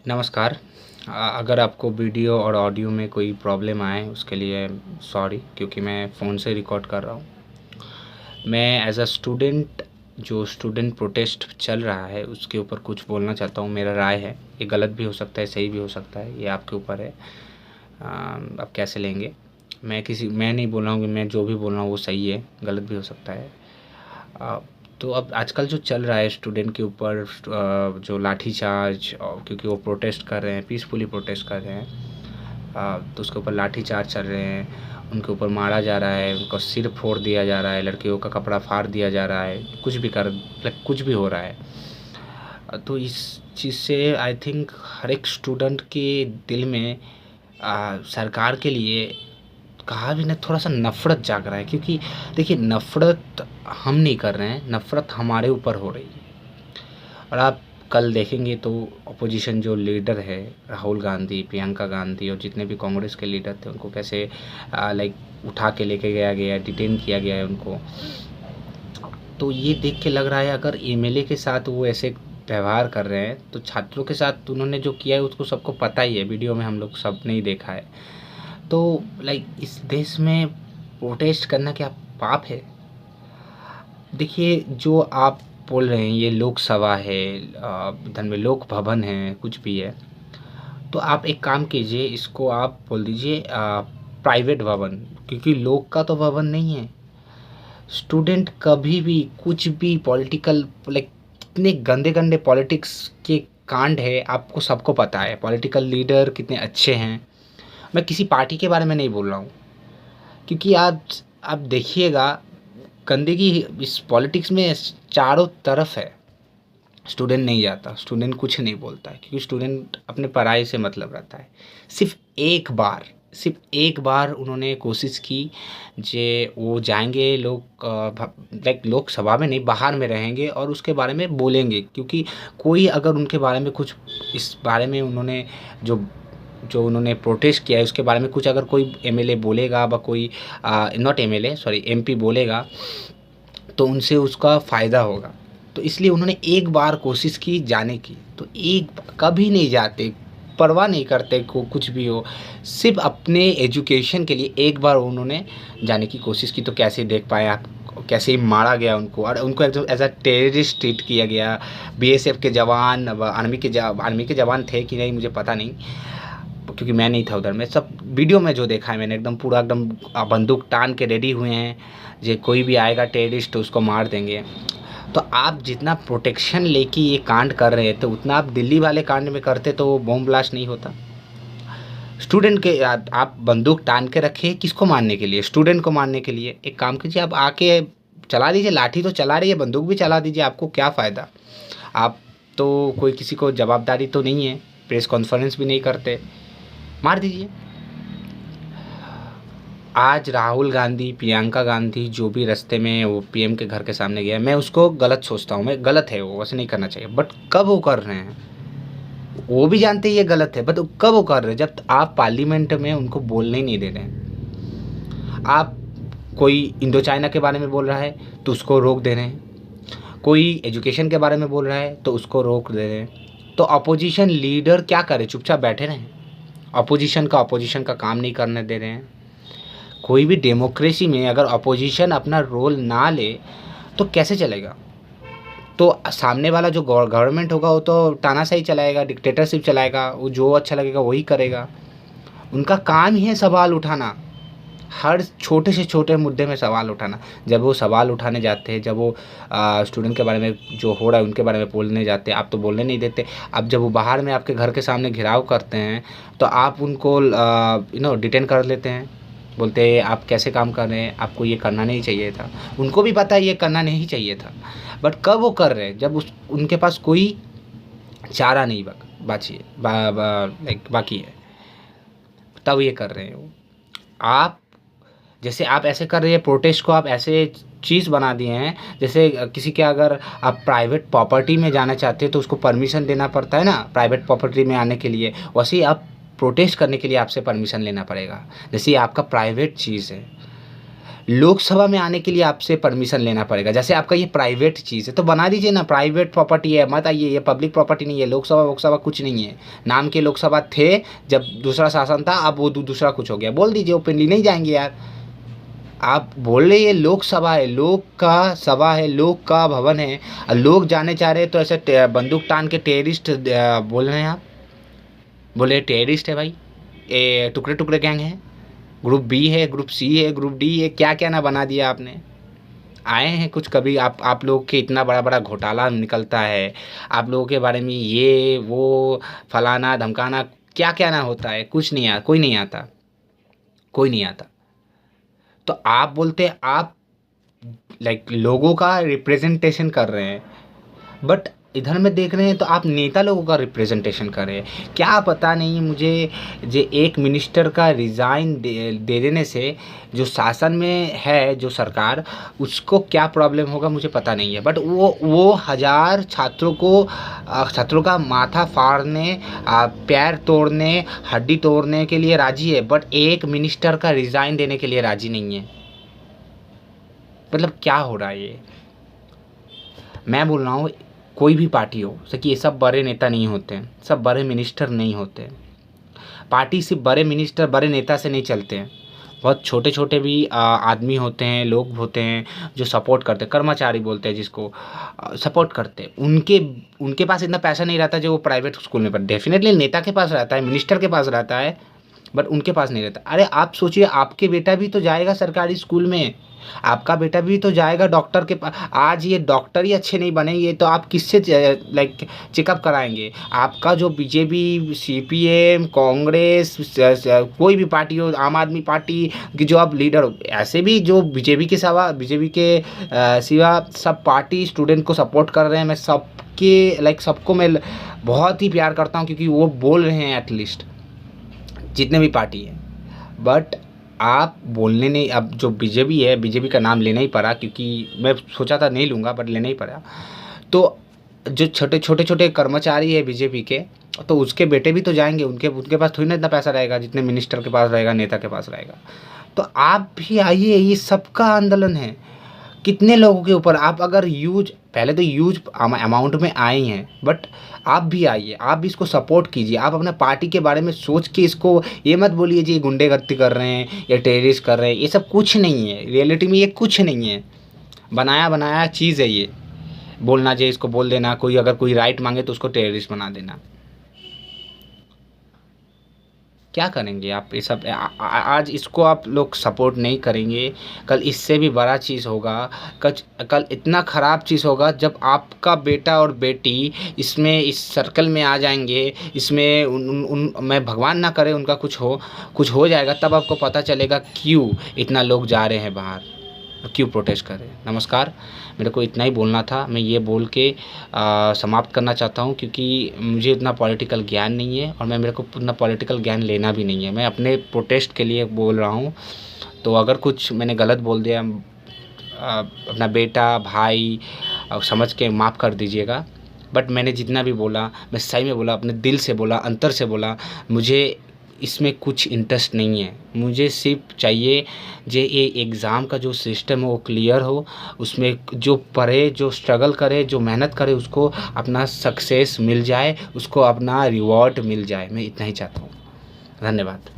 नमस्कार। अगर आपको वीडियो और ऑडियो में कोई प्रॉब्लम आए उसके लिए सॉरी, क्योंकि मैं फ़ोन से रिकॉर्ड कर रहा हूँ। मैं एज़ अ स्टूडेंट जो स्टूडेंट प्रोटेस्ट चल रहा है उसके ऊपर कुछ बोलना चाहता हूँ। मेरा राय है, ये गलत भी हो सकता है, सही भी हो सकता है, ये आपके ऊपर है। आप कैसे लेंगे। मैं नहीं बोल रहा हूँ कि मैं जो भी बोल रहा हूँ वो सही है, गलत भी हो सकता है। अ, तो अब आजकल जो चल रहा है स्टूडेंट के ऊपर जो लाठीचार्ज, क्योंकि वो प्रोटेस्ट कर रहे हैं, पीसफुली प्रोटेस्ट कर रहे हैं, तो उसके ऊपर लाठीचार्ज चल रहे हैं, उनके ऊपर मारा जा रहा है, उनका सिर फोड़ दिया जा रहा है, लड़कियों का कपड़ा फाड़ दिया जा रहा है, कुछ भी हो रहा है। तो इस चीज़ से आई थिंक हर एक स्टूडेंट के दिल में सरकार के लिए कहा भी ना थोड़ा-सा नफ़रत जाग रहा है, क्योंकि देखिए नफ़रत हम नहीं कर रहे हैं, नफ़रत हमारे ऊपर हो रही है। और आप कल देखेंगे तो अपोजिशन जो लीडर है, राहुल गांधी, प्रियंका गांधी और जितने भी कांग्रेस के लीडर थे उनको कैसे लाइक उठा के लेके गया गया, डिटेन किया गया है उनको। तो ये देख के लग रहा है अगर एमएलए के साथ वो ऐसे व्यवहार कर रहे हैं तो छात्रों के साथ उन्होंने जो किया है उसको सबको पता ही है, वीडियो में हम लोग सब ने ही देखा है। तो लाइक इस देश में प्रोटेस्ट करना क्या पाप है? देखिए जो आप बोल रहे हैं ये लोकसभा है, इधर में लोक भवन है, कुछ भी है, तो आप एक काम कीजिए, इसको आप बोल दीजिए प्राइवेट भवन, क्योंकि लोक का तो भवन नहीं है। स्टूडेंट कभी भी कुछ भी पॉलिटिकल लाइक कितने गंदे गंदे पॉलिटिक्स के कांड है आपको सबको पता है, पॉलिटिकल लीडर कितने अच्छे हैं। मैं किसी पार्टी के बारे में नहीं बोल रहा हूँ, क्योंकि आज आप देखिएगा गंदगी इस पॉलिटिक्स में चारों तरफ है। स्टूडेंट नहीं जाता, स्टूडेंट कुछ नहीं बोलता है, क्योंकि स्टूडेंट अपने पढ़ाई से मतलब रहता है। सिर्फ एक बार उन्होंने कोशिश की जे वो जाएंगे लोग लाइक लोकसभा में नहीं, बाहर में रहेंगे और उसके बारे में बोलेंगे, क्योंकि कोई अगर उनके बारे में कुछ इस बारे में उन्होंने जो जो उन्होंने प्रोटेस्ट किया है उसके बारे में कुछ अगर कोई एमएलए बोलेगा व कोई नॉट एमएलए सॉरी एमपी बोलेगा तो उनसे उसका फ़ायदा होगा। तो इसलिए उन्होंने एक बार कोशिश की जाने की, तो कभी नहीं जाते, परवाह नहीं करते को कुछ भी हो, सिर्फ अपने एजुकेशन के लिए एक बार उन्होंने जाने की कोशिश की। तो कैसे देख पाए आप, कैसे ही मारा गया उनको और उनको एकदम एज अ टेररिस्ट ट्रीट किया गया। बीएसएफ के जवान व आर्मी के जवान थे कि नहीं मुझे पता नहीं, क्योंकि मैं नहीं था उधर। मैं सब वीडियो में जो देखा है मैंने, एकदम पूरा एकदम बंदूक तान के रेडी हुए हैं, जे कोई भी आएगा टेररिस्ट तो उसको मार देंगे। तो आप जितना प्रोटेक्शन लेके ये कांड कर रहे थे उतना आप दिल्ली वाले कांड में करते तो वो बॉम्ब ब्लास्ट नहीं होता। स्टूडेंट के आप बंदूक तान के रखे किसको मारने के लिए? स्टूडेंट को मारने के लिए। एक काम कीजिए, आप आके चला दीजिए, लाठी तो चला रही है, बंदूक भी चला दीजिए, आपको क्या फ़ायदा? आप तो कोई किसी को जवाबदारी तो नहीं है, प्रेस कॉन्फ्रेंस भी नहीं करते, मार दीजिए। आज राहुल गांधी, प्रियंका गांधी जो भी रास्ते में वो पीएम के घर के सामने गया, मैं उसको गलत सोचता हूँ, मैं गलत है वो, वैसे नहीं करना चाहिए। बट कब वो कर रहे हैं, वो भी जानते हैं ये गलत है, बट कब वो कर रहे हैं? जब आप पार्लियामेंट में उनको बोलने ही नहीं दे रहे हैं। आप कोई इंडो चाइना के बारे में बोल रहा है तो उसको रोक दे रहे हैं, कोई एजुकेशन के बारे में बोल रहा है तो उसको रोक दे रहे हैं। तो अपोजिशन लीडर क्या करे? चुपचाप बैठे रहें? अपोजिशन का काम नहीं करने दे रहे हैं। कोई भी डेमोक्रेसी में अगर अपोजिशन अपना रोल ना ले तो कैसे चलेगा? तो सामने वाला जो गवर्नमेंट होगा वो तो तानाशाही चलाएगा, डिक्टेटरशिप चलाएगा, वो जो अच्छा लगेगा वही करेगा। उनका काम ही है सवाल उठाना, हर छोटे से छोटे मुद्दे में सवाल उठाना। जब वो सवाल उठाने जाते हैं, जब वो स्टूडेंट के बारे में जो हो रहा है उनके बारे में बोलने जाते हैं, आप तो बोलने नहीं देते। अब जब वो बाहर में आपके घर के सामने घेराव करते हैं तो आप उनको डिटेन कर लेते हैं, बोलते हैं आप कैसे काम कर रहे हैं, आपको ये करना नहीं चाहिए था। उनको भी पता है ये करना नहीं चाहिए था, बट कब वो कर रहे हैं? जब उनके पास कोई चारा नहीं बाकी है, तब ये कर रहे हैं वो। आप जैसे आप ऐसे कर रहे हैं, प्रोटेस्ट को आप ऐसे चीज़ बना दिए हैं जैसे किसी के अगर आप प्राइवेट प्रॉपर्टी में जाना चाहते हैं तो उसको परमिशन देना पड़ता है ना, प्राइवेट प्रॉपर्टी में आने के लिए। वैसे ही आप प्रोटेस्ट करने के लिए आपसे परमिशन लेना पड़ेगा, जैसे ये आपका प्राइवेट चीज़ है। लोकसभा में आने के लिए आपसे परमिशन लेना पड़ेगा। जैसे आपका ये प्राइवेट चीज़ है तो बना दीजिए ना, प्राइवेट प्रॉपर्टी है, मत आइए, ये पब्लिक प्रॉपर्टी नहीं है। लोकसभा वोकसभा कुछ नहीं है, नाम के लोकसभा थे जब दूसरा शासन था, अब वो दूसरा कुछ हो गया। बोल दीजिए, ओपनली नहीं जाएंगे यार। आप बोल रहे ये लोकसभा है, लोक का सभा है, लोक का भवन है, और लोग जाने चाह रहे हैं तो ऐसे बंदूक तान के टेररिस्ट बोल रहे हैं आप। बोले टेररिस्ट है भाई, ये टुकड़े टुकड़े गैंग है, ग्रुप बी है, ग्रुप सी है, ग्रुप डी है, क्या क्या ना बना दिया आपने। आए हैं कुछ कभी आप लोग के इतना बड़ा बड़ा घोटाला निकलता है, आप लोगों के बारे में ये वो फलाना धमकाना क्या क्या ना होता है, कुछ नहीं कोई नहीं आता, कोई नहीं आता। तो आप बोलते हैं आप लाइक लोगों का रिप्रेजेंटेशन कर रहे हैं, बट इधर में देख रहे हैं तो आप नेता लोगों का रिप्रेजेंटेशन कर रहे हैं। क्या पता नहीं मुझे, जो एक मिनिस्टर का रिज़ाइन दे देने से जो शासन में है जो सरकार, उसको क्या प्रॉब्लम होगा मुझे पता नहीं है। बट वो हज़ार छात्रों का माथा फाड़ने, पैर तोड़ने, हड्डी तोड़ने के लिए राजी है, बट एक मिनिस्टर का रिज़ाइन देने के लिए राजी नहीं है। मतलब क्या हो रहा है ये। मैं बोल रहा हूँ कोई भी पार्टी हो, कि ये सब बड़े नेता नहीं होते हैं, सब बड़े मिनिस्टर नहीं होते। पार्टी सिर्फ बड़े मिनिस्टर बड़े नेता से नहीं चलते हैं, बहुत छोटे छोटे भी आदमी होते हैं, लोग होते हैं जो सपोर्ट करते हैं, कर्मचारी बोलते हैं जिसको, सपोर्ट करते हैं। उनके पास इतना पैसा नहीं रहता जो वो प्राइवेट स्कूल में पढ़ते। डेफिनेटली नेता के पास रहता है, मिनिस्टर के पास रहता है, बट उनके पास नहीं रहता। अरे आप सोचिए, आपके बेटा भी तो जाएगा सरकारी स्कूल में, आपका बेटा भी तो जाएगा डॉक्टर के पास। आज ये डॉक्टर ही अच्छे नहीं बनेंगे तो आप किससे लाइक चेकअप कराएंगे। आपका जो बीजेपी, सीपीएम, कांग्रेस, कोई भी पार्टी हो, आम आदमी पार्टी की जो आप लीडर हो, ऐसे भी जो बीजेपी के सिवा सब पार्टी स्टूडेंट को सपोर्ट कर रहे हैं। मैं सबको मैं बहुत ही प्यार करता हूँ, क्योंकि वो बोल रहे हैं एटलीस्ट, जितने भी पार्टी है। बट आप बोलने नहीं, अब जो बीजेपी का नाम लेना ही पड़ा, क्योंकि मैं सोचा था नहीं लूँगा बट लेना ही पड़ा। तो जो छोटे कर्मचारी है बीजेपी के, तो उसके बेटे भी तो जाएंगे, उनके पास थोड़ी ना इतना पैसा रहेगा जितने मिनिस्टर के पास रहेगा, नेता के पास रहेगा। तो आप भी आइए, ये सबका आंदोलन है। कितने लोगों के ऊपर आप अगर पहले तो यूज अमाउंट में आए हैं, बट आप भी आइए, आप भी इसको सपोर्ट कीजिए। आप अपना पार्टी के बारे में सोच के इसको ये मत बोलिए जी गुंडेगर्दी कर रहे हैं या टेररिस्ट कर रहे हैं। ये सब कुछ नहीं है, रियलिटी में ये कुछ नहीं है, बनाया चीज़ है ये। बोलना चाहिए, इसको बोल देना, कोई अगर कोई राइट मांगे तो उसको टेररिस्ट बना देना। क्या करेंगे आप ये सब। आज इसको आप लोग सपोर्ट नहीं करेंगे, कल इससे भी बड़ा चीज़ होगा। कल इतना ख़राब चीज़ होगा जब आपका बेटा और बेटी इस सर्कल में आ जाएंगे, इसमें मैं भगवान ना करे उनका कुछ हो जाएगा, तब आपको पता चलेगा क्यों इतना लोग जा रहे हैं बाहर, क्यों प्रोटेस्ट कर रहे हैं। नमस्कार, मेरे को इतना ही बोलना था। मैं ये बोल के समाप्त करना चाहता हूँ, क्योंकि मुझे इतना पॉलिटिकल ज्ञान नहीं है और मेरे को इतना पॉलिटिकल ज्ञान लेना भी नहीं है। मैं अपने प्रोटेस्ट के लिए बोल रहा हूँ। तो अगर कुछ मैंने गलत बोल दिया, अपना बेटा भाई समझ के माफ़ कर दीजिएगा। बट मैंने जितना भी बोला, मैं सही में बोला, अपने दिल से बोला, अंतर से बोला। मुझे इसमें कुछ इंटरेस्ट नहीं है, मुझे सिर्फ चाहिए ये एग्ज़ाम का जो सिस्टम है वो क्लियर हो, उसमें जो पढ़े, जो स्ट्रगल करे, जो मेहनत करे, उसको अपना सक्सेस मिल जाए, उसको अपना रिवॉर्ड मिल जाए। मैं इतना ही चाहता हूँ। धन्यवाद।